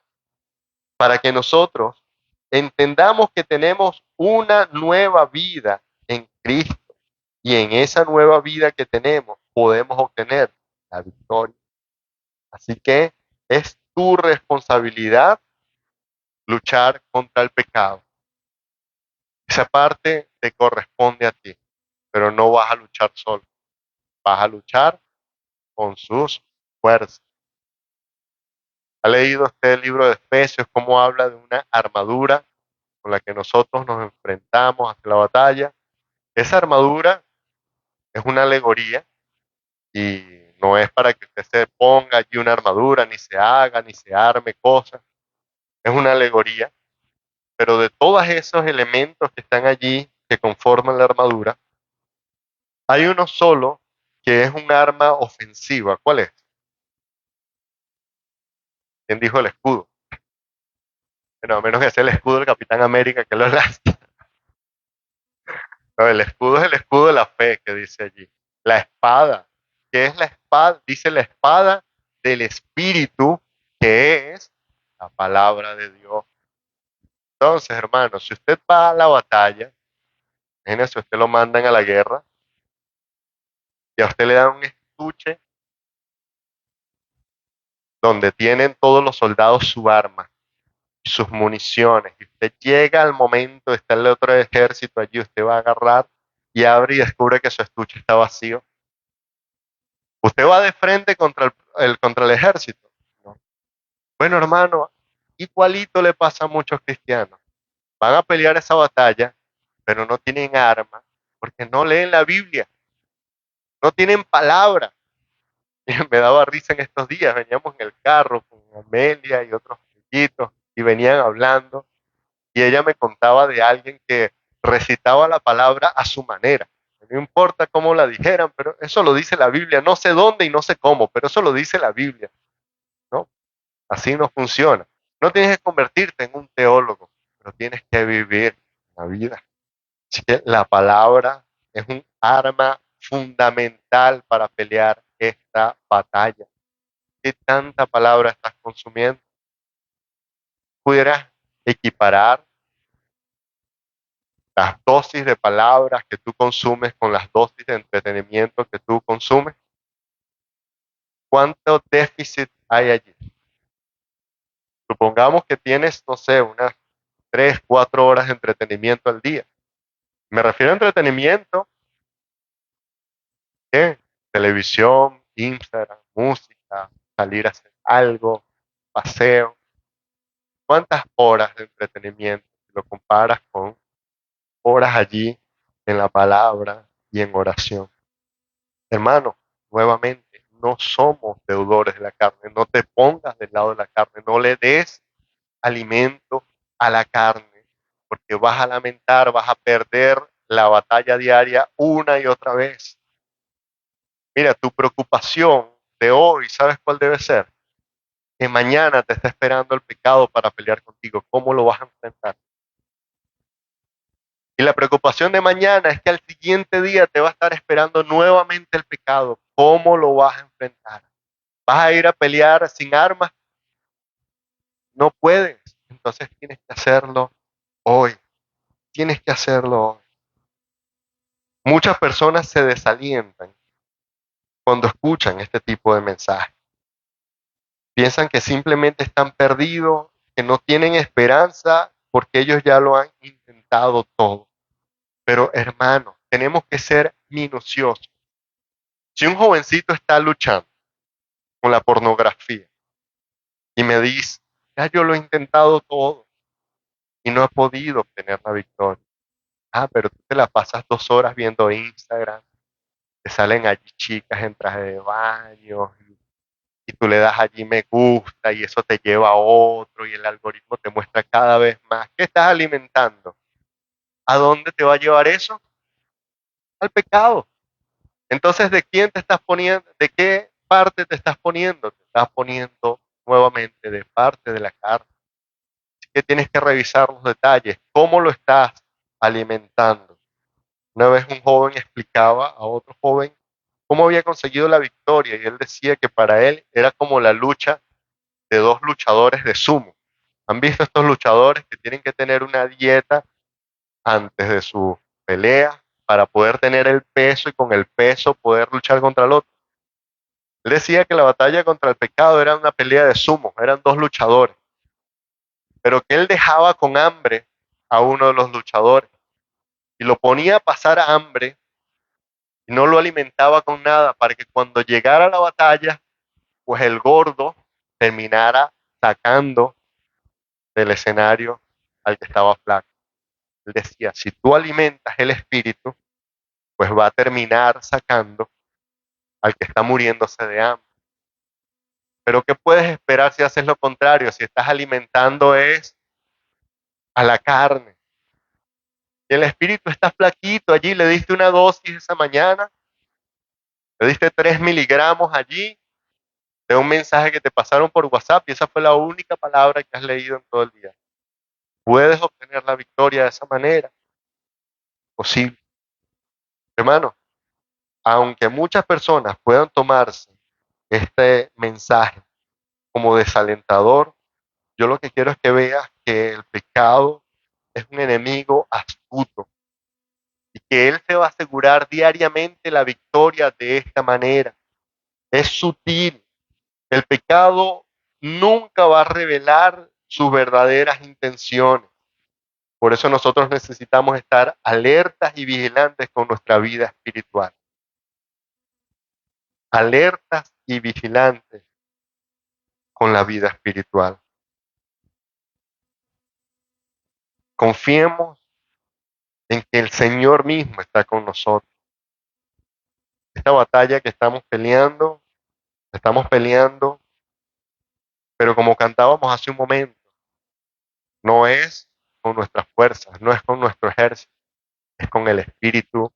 para que nosotros entendamos que tenemos una nueva vida en Cristo y en esa nueva vida que tenemos podemos obtener la victoria. Así que es tu responsabilidad luchar contra el pecado. Esa parte te corresponde a ti, pero no vas a luchar solo, vas a luchar con sus fuerzas. ¿Ha leído usted el libro de Efesios, cómo habla de una armadura con la que nosotros nos enfrentamos hasta la batalla? Esa armadura es una alegoría y no es para que usted se ponga allí una armadura, ni se haga, ni se arme cosas. Es una alegoría, pero de todos esos elementos que están allí, que conforman la armadura, hay uno solo que es un arma ofensiva. ¿Cuál es? ¿Quién dijo el escudo? Bueno, a menos que sea el escudo del Capitán América que lo lanza. No, el escudo es el escudo de la fe que dice allí. La espada. ¿Qué es la espada? Dice la espada del Espíritu, que es la palabra de Dios. Entonces, hermano, si usted va a la batalla, imagínese, usted lo mandan a la guerra y a usted le dan un estuche donde tienen todos los soldados su arma y sus municiones. Y usted llega al momento, está el otro ejército allí, usted va a agarrar y abre y descubre que su estuche está vacío. Usted va de frente contra contra el ejército, ¿no? Bueno, hermano, igualito le pasa a muchos cristianos. Van a pelear esa batalla, pero no tienen armas, porque no leen la Biblia, no tienen palabra. Y me daba risa en estos días, veníamos en el carro con Amelia y otros amiguitos y venían hablando y ella me contaba de alguien que recitaba la palabra a su manera. No importa cómo la dijeran, pero eso lo dice la Biblia. No sé dónde y no sé cómo, pero eso lo dice la Biblia, ¿no? Así no funciona. No tienes que convertirte en un teólogo, pero tienes que vivir la vida. Así que la palabra es un arma fundamental para pelear esta batalla. ¿Qué tanta palabra estás consumiendo? ¿Pudieras equiparar las dosis de palabras que tú consumes con las dosis de entretenimiento que tú consumes? ¿Cuánto déficit hay allí? Supongamos que tienes, no sé, unas 3, 4 horas de entretenimiento al día. Me refiero a entretenimiento, ¿qué? Televisión, Instagram, música, salir a hacer algo, paseo. ¿Cuántas horas de entretenimiento si lo comparas con horas allí en la palabra y en oración? Hermano, nuevamente, no somos deudores de la carne. No te pongas del lado de la carne. No le des alimento a la carne, porque vas a lamentar, vas a perder la batalla diaria una y otra vez. Mira, tu preocupación de hoy, ¿sabes cuál debe ser? Que mañana te está esperando el pecado para pelear contigo. ¿Cómo lo vas a enfrentar? Y la preocupación de mañana es que al siguiente día te va a estar esperando nuevamente el pecado. ¿Cómo lo vas a enfrentar? ¿Vas a ir a pelear sin armas? No puedes. Entonces tienes que hacerlo hoy. Tienes que hacerlo hoy. Muchas personas se desalientan cuando escuchan este tipo de mensajes. Piensan que simplemente están perdidos, que no tienen esperanza porque ellos ya lo han intentado todo. Pero hermano, tenemos que ser minuciosos. Si un jovencito está luchando con la pornografía y me dice, ya yo lo he intentado todo y no he podido obtener la victoria. Ah, pero tú te la pasas 2 horas viendo Instagram, te salen allí chicas en traje de baño y tú le das allí me gusta y eso te lleva a otro y el algoritmo te muestra cada vez más. ¿Qué estás alimentando? ¿A dónde te va a llevar eso? Al pecado. Entonces, ¿de quién te estás poniendo? ¿De qué parte te estás poniendo? Te estás poniendo nuevamente de parte de la carne. Así que tienes que revisar los detalles. ¿Cómo lo estás alimentando? Una vez un joven explicaba a otro joven cómo había conseguido la victoria y él decía que para él era como la lucha de dos luchadores de sumo. ¿Han visto estos luchadores que tienen que tener una dieta antes de su pelea para poder tener el peso y con el peso poder luchar contra el otro? Él decía que la batalla contra el pecado era una pelea de sumo, eran dos luchadores, pero que él dejaba con hambre a uno de los luchadores y lo ponía a pasar hambre y no lo alimentaba con nada para que cuando llegara la batalla, pues el gordo terminara sacando del escenario al que estaba flaco. Él decía, si tú alimentas el espíritu, pues va a terminar sacando al que está muriéndose de hambre. Pero ¿qué puedes esperar si haces lo contrario? Si estás alimentando es a la carne. Y el espíritu está flaquito allí, le diste una dosis esa mañana, le diste 3 miligramos allí de un mensaje que te pasaron por WhatsApp y esa fue la única palabra que has leído en todo el día. ¿Puedes obtener la victoria de esa manera? Posible. Hermano, aunque muchas personas puedan tomarse este mensaje como desalentador, yo lo que quiero es que veas que el pecado es un enemigo astuto y que él se va a asegurar diariamente la victoria de esta manera. Es sutil. El pecado nunca va a revelar sus verdaderas intenciones. Por eso nosotros necesitamos estar alertas y vigilantes con nuestra vida espiritual. Alertas y vigilantes con la vida espiritual. Confiemos en que el Señor mismo está con nosotros. Esta batalla que estamos peleando, pero como cantábamos hace un momento, no es con nuestras fuerzas, no es con nuestro ejército, es con el Espíritu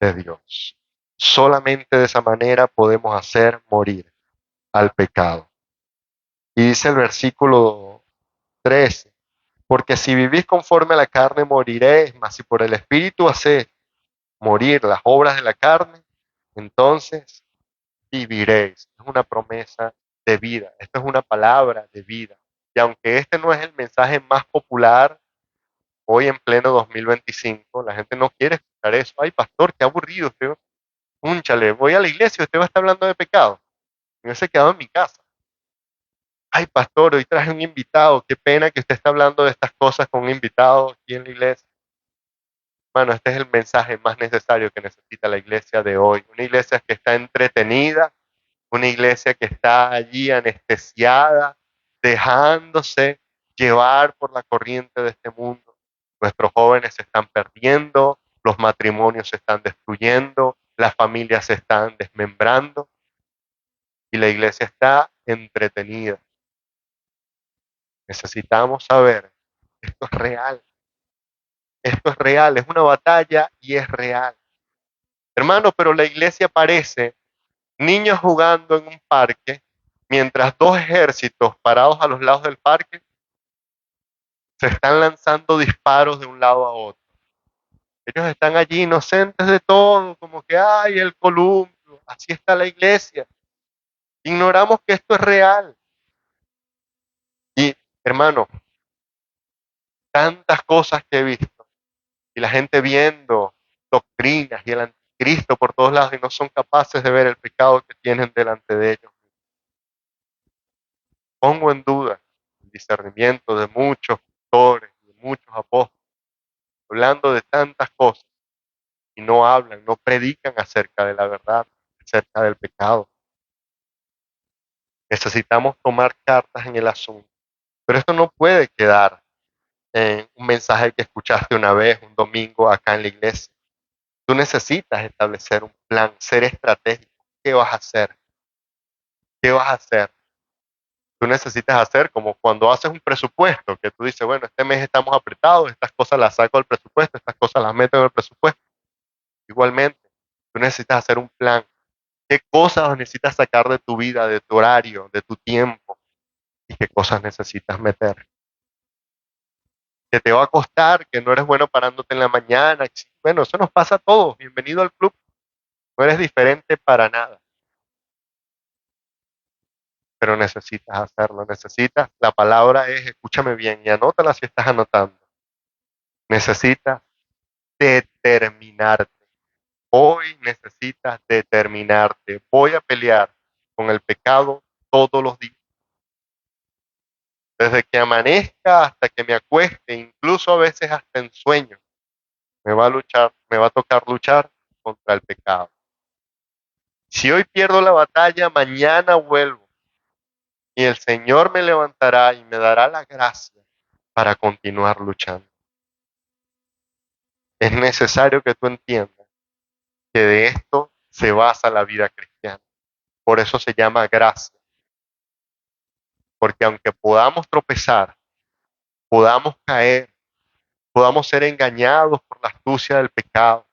de Dios. Solamente de esa manera podemos hacer morir al pecado. Y dice el versículo 13, porque si vivís conforme a la carne moriréis, mas si por el Espíritu hacéis morir las obras de la carne, entonces viviréis. Es una promesa de vida, esto es una palabra de vida. Y aunque este no es el mensaje más popular hoy en pleno 2025, la gente no quiere escuchar eso. Ay, pastor, qué aburrido usted. Únchale, voy a la iglesia y usted va a estar hablando de pecado. Me hubiese quedado en mi casa. Ay, pastor, hoy traje un invitado. Qué pena que usted está hablando de estas cosas con un invitado aquí en la iglesia. Bueno, este es el mensaje más necesario que necesita la iglesia de hoy. Una iglesia que está entretenida, una iglesia que está allí anestesiada, dejándose llevar por la corriente de este mundo. Nuestros jóvenes se están perdiendo, los matrimonios se están destruyendo, las familias se están desmembrando y la iglesia está entretenida. Necesitamos saber, esto es real, es una batalla y es real. Hermano, pero la iglesia parece niños jugando en un parque, mientras dos ejércitos parados a los lados del parque se están lanzando disparos de un lado a otro. Ellos están allí inocentes de todo, como que hay el columpio, así está la iglesia. Ignoramos que esto es real. Y hermano, tantas cosas que he visto y la gente viendo doctrinas y el anticristo por todos lados y no son capaces de ver el pecado que tienen delante de ellos. Pongo en duda el discernimiento de muchos pastores, de muchos apóstoles, hablando de tantas cosas y no hablan, no predican acerca de la verdad, acerca del pecado. Necesitamos tomar cartas en el asunto. Pero esto no puede quedar en un mensaje que escuchaste una vez, un domingo acá en la iglesia. Tú necesitas establecer un plan, ser estratégico. ¿Qué vas a hacer? ¿Qué vas a hacer? Tú necesitas hacer como cuando haces un presupuesto, que tú dices, bueno, este mes estamos apretados, estas cosas las saco del presupuesto, estas cosas las meto en el presupuesto. Igualmente, tú necesitas hacer un plan. ¿Qué cosas necesitas sacar de tu vida, de tu horario, de tu tiempo? ¿Y qué cosas necesitas meter? ¿Que te va a costar? ¿Que no eres bueno parándote en la mañana? Sí, bueno, eso nos pasa a todos. Bienvenido al club. No eres diferente para nada, pero necesitas hacerlo. Necesitas, la palabra es, escúchame bien y anótala si estás anotando. Necesitas determinarte. Hoy necesitas determinarte. Voy a pelear con el pecado todos los días. Desde que amanezca hasta que me acueste, incluso a veces hasta en sueño, me va a tocar luchar contra el pecado. Si hoy pierdo la batalla, mañana vuelvo y el Señor me levantará y me dará la gracia para continuar luchando. Es necesario que tú entiendas que de esto se basa la vida cristiana. Por eso se llama gracia. Porque aunque podamos tropezar, podamos caer, podamos ser engañados por la astucia del pecado,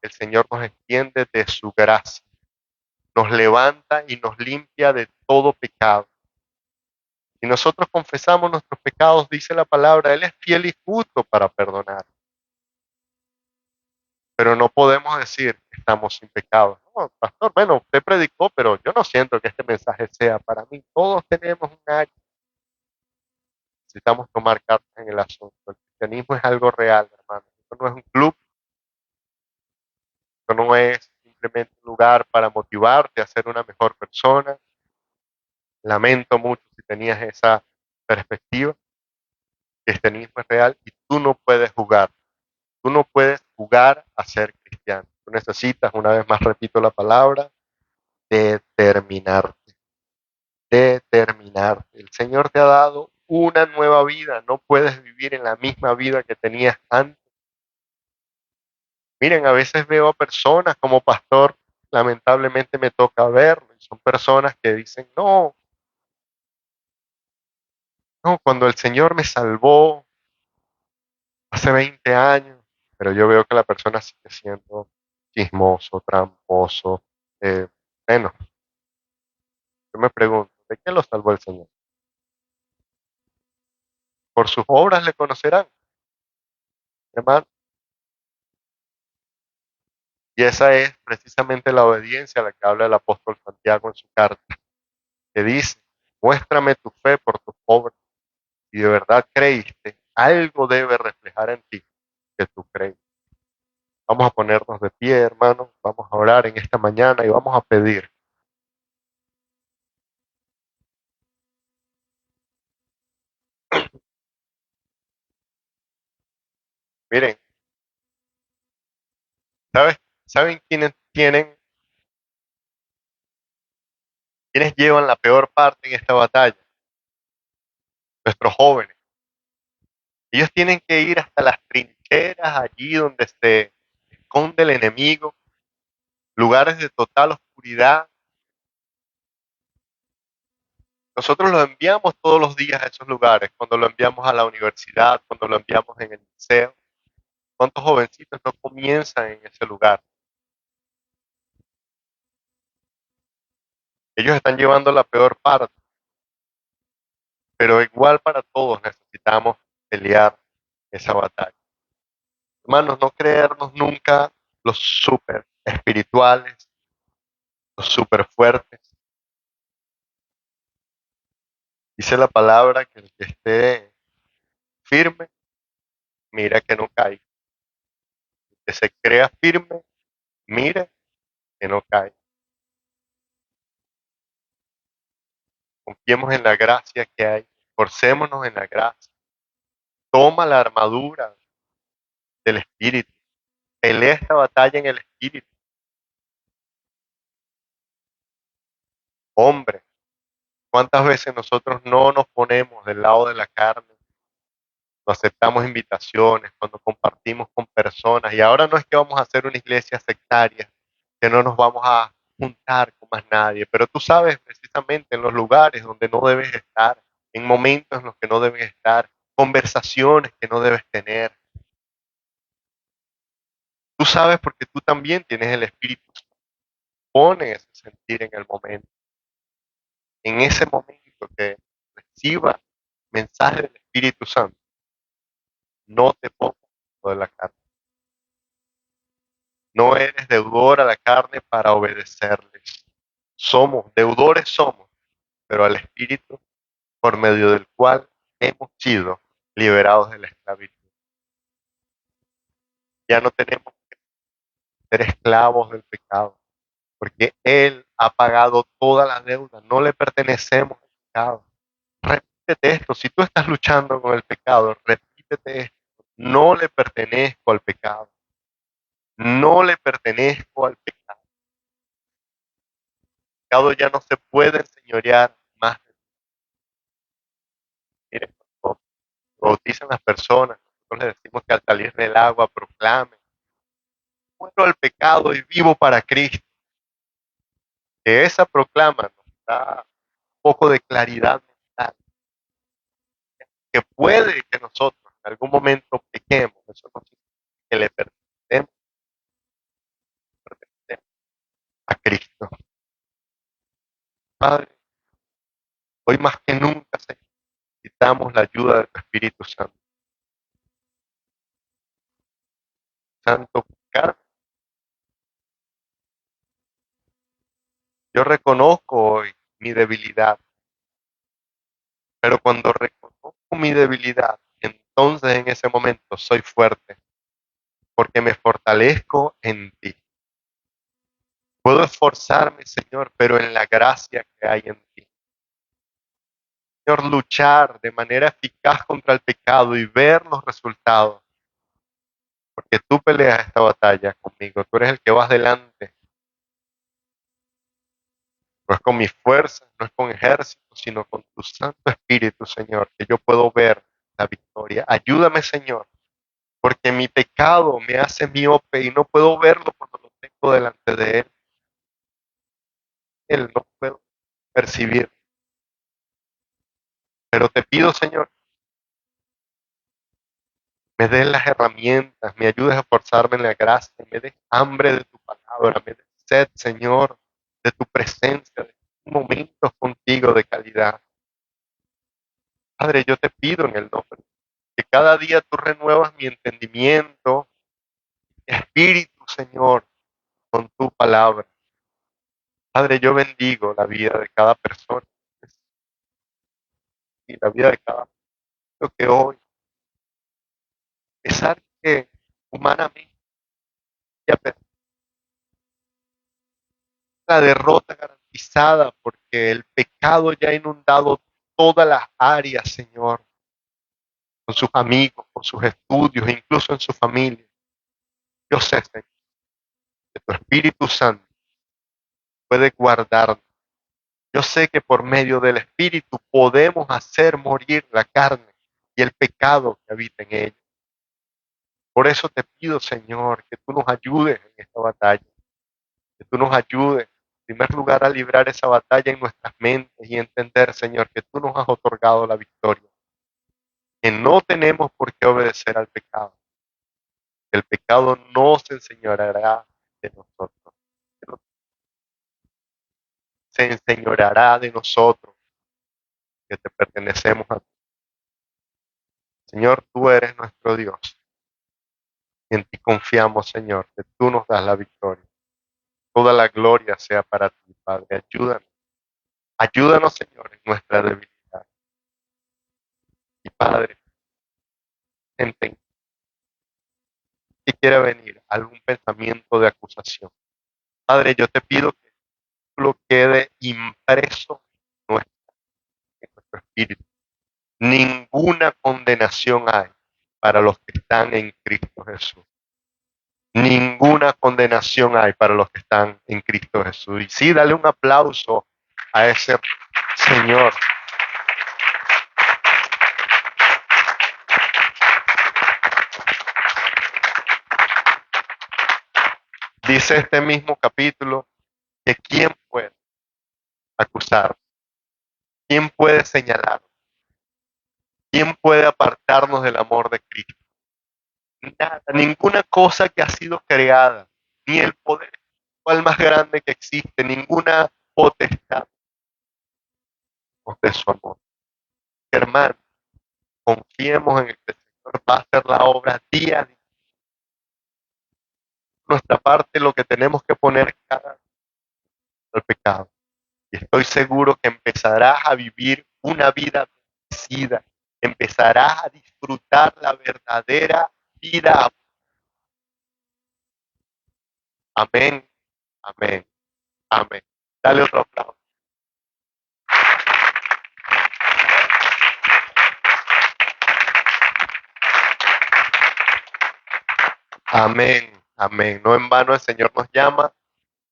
el Señor nos extiende de su gracia, nos levanta y nos limpia de todo pecado. Si nosotros confesamos nuestros pecados, dice la palabra, Él es fiel y justo para perdonar. Pero no podemos decir que estamos sin pecado. No, pastor, bueno, usted predicó, pero yo no siento que este mensaje sea para mí. Todos tenemos un área. Necesitamos tomar cartas en el asunto. El cristianismo es algo real, hermano. Esto no es un club, esto no es simplemente un lugar para motivarte a ser una mejor persona. Lamento mucho si tenías esa perspectiva. El cristianismo es real y tú no puedes jugar. Tú no puedes jugar a ser cristiano. Tú necesitas, una vez más repito la palabra, determinarte. Determinarte. El Señor te ha dado una nueva vida. No puedes vivir en la misma vida que tenías antes. Miren, a veces veo a personas como pastor, lamentablemente me toca verlo, y son personas que dicen, no, no, cuando el Señor me salvó hace 20 años, pero yo veo que la persona sigue siendo chismoso, tramposo. eh, bueno, yo me pregunto, ¿de qué lo salvó el Señor? ¿Por sus obras le conocerán, hermano? Y esa es precisamente la obediencia a la que habla el apóstol Santiago en su carta, que dice, muéstrame tu fe por tus obras. Si de verdad creíste, algo debe reflejar en ti que tú crees. Vamos a ponernos de pie, hermanos, vamos a orar en esta mañana y vamos a pedir. Miren, ¿sabes? ¿Saben quiénes llevan la peor parte en esta batalla? Nuestros jóvenes. Ellos tienen que ir hasta las trincheras, allí donde se esconde el enemigo, lugares de total oscuridad. Nosotros lo enviamos todos los días a esos lugares, cuando lo enviamos a la universidad, cuando lo enviamos en el liceo. ¿Cuántos jovencitos no comienzan en ese lugar? Ellos están llevando la peor parte, pero igual para todos necesitamos pelear esa batalla. Hermanos, no creernos nunca los súper espirituales, los súper fuertes. Dice la palabra que el que esté firme, mira que no caiga. El que se crea firme, mire que no cae. Confiemos en la gracia que hay, forcémonos en la gracia. Toma la armadura del Espíritu. Pelea esta batalla en el Espíritu. Hombre, ¿cuántas veces nosotros no nos ponemos del lado de la carne cuando aceptamos invitaciones, cuando compartimos con personas. Y ahora no es que vamos a hacer una iglesia sectaria, que no nos vamos a juntar con más nadie, pero tú sabes precisamente en los lugares donde no debes estar, en momentos en los que no debes estar, conversaciones que no debes tener. Tú sabes porque tú también tienes el Espíritu Santo, pone ese sentir en ese momento que reciba mensaje del Espíritu Santo, no te pongas de la carne. No eres deudor a la carne para obedecerles. Somos, pero al Espíritu, por medio del cual hemos sido liberados de la esclavitud. Ya no tenemos que ser esclavos del pecado, porque Él ha pagado toda la deuda, no le pertenecemos al pecado. Repítete esto, si tú estás luchando con el pecado, repítete esto, no le pertenezco al pecado, no le pertenezco al pecado. El pecado ya no se puede enseñorear más de mí. Miren, cuando bautizan las personas, nosotros les decimos que al salir del agua proclamen, muero al pecado y vivo para Cristo. Que esa proclama nos da un poco de claridad mental, que puede que nosotros en algún momento pequemos, eso no significa que le pertenecemos a Cristo. Padre, hoy más que nunca, Señor, necesitamos la ayuda de tu Espíritu Santo. Santo, yo reconozco hoy mi debilidad, pero cuando reconozco mi debilidad, entonces en ese momento soy fuerte, porque me fortalezco en ti. Puedo esforzarme, Señor, pero en la gracia que hay en ti. Señor, luchar de manera eficaz contra el pecado y ver los resultados, porque tú peleas esta batalla conmigo, tú eres el que vas delante. No es con mi fuerza, no es con ejército, sino con tu Santo Espíritu, Señor, que yo puedo ver la victoria. Ayúdame, Señor, porque mi pecado me hace miope y no puedo verlo cuando lo tengo delante de Él. Él no puedo percibir. Pero te pido, Señor, me des las herramientas, me ayudes a esforzarme en la gracia, me des hambre de tu palabra, me des sed, Señor, de tu presencia, de momentos contigo de calidad. Padre, yo te pido en el nombre, que cada día tú renuevas mi entendimiento, mi espíritu, Señor, con tu palabra. Padre, yo bendigo la vida de cada persona y la vida de cada lo que hoy, a pesar que humanamente ya la derrota garantizada porque el pecado ya ha inundado todas las áreas, Señor, con sus amigos, con sus estudios, incluso en su familia. Yo sé, Señor, que tu Espíritu Santo puede guardarnos. Yo sé que por medio del Espíritu podemos hacer morir la carne y el pecado que habita en ella. Por eso te pido, Señor, que tú nos ayudes en esta batalla, que tú nos ayudes, en primer lugar, a librar esa batalla en nuestras mentes y entender, Señor, que tú nos has otorgado la victoria, que no tenemos por qué obedecer al pecado, que el pecado no se enseñoreará de nosotros, que no se enseñoreará de nosotros, que te pertenecemos a ti. Señor, tú eres nuestro Dios. En ti confiamos, Señor, que tú nos das la victoria. Toda la gloria sea para ti, Padre. Ayúdanos. Ayúdanos, Señor, en nuestra debilidad. Y Padre, gente que quiera venir algún pensamiento de acusación. Padre, yo te pido que lo quede impreso en nuestro espíritu. Ninguna condenación hay para los que están en Cristo Jesús. Ninguna condenación hay para los que están en Cristo Jesús. Y sí, dale un aplauso a ese Señor. Dice este mismo capítulo que quién puede acusar, quién puede señalar, quién puede apartarnos del amor de Cristo. Nada, ninguna cosa que ha sido creada, ni el poder espiritual más grande que existe, ninguna potestad de su amor. Hermano, confiemos en el que el Señor va a hacer la obra día a día. Nuestra parte, lo que tenemos que poner cara al pecado. Y estoy seguro que empezarás a vivir una vida bendecida, empezarás a disfrutar la verdadera vida. Amén, amén, amén. Dale otro aplauso. Amén, amén. No en vano el Señor nos llama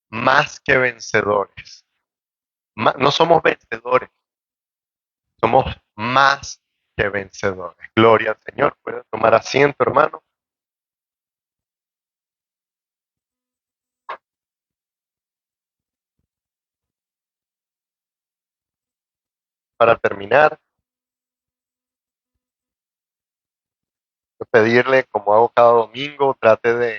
más que vencedores. No somos vencedores, somos más que vencedores. Gloria al Señor. Puede tomar asiento, hermano. Para terminar, pedirle, como hago cada domingo, trate de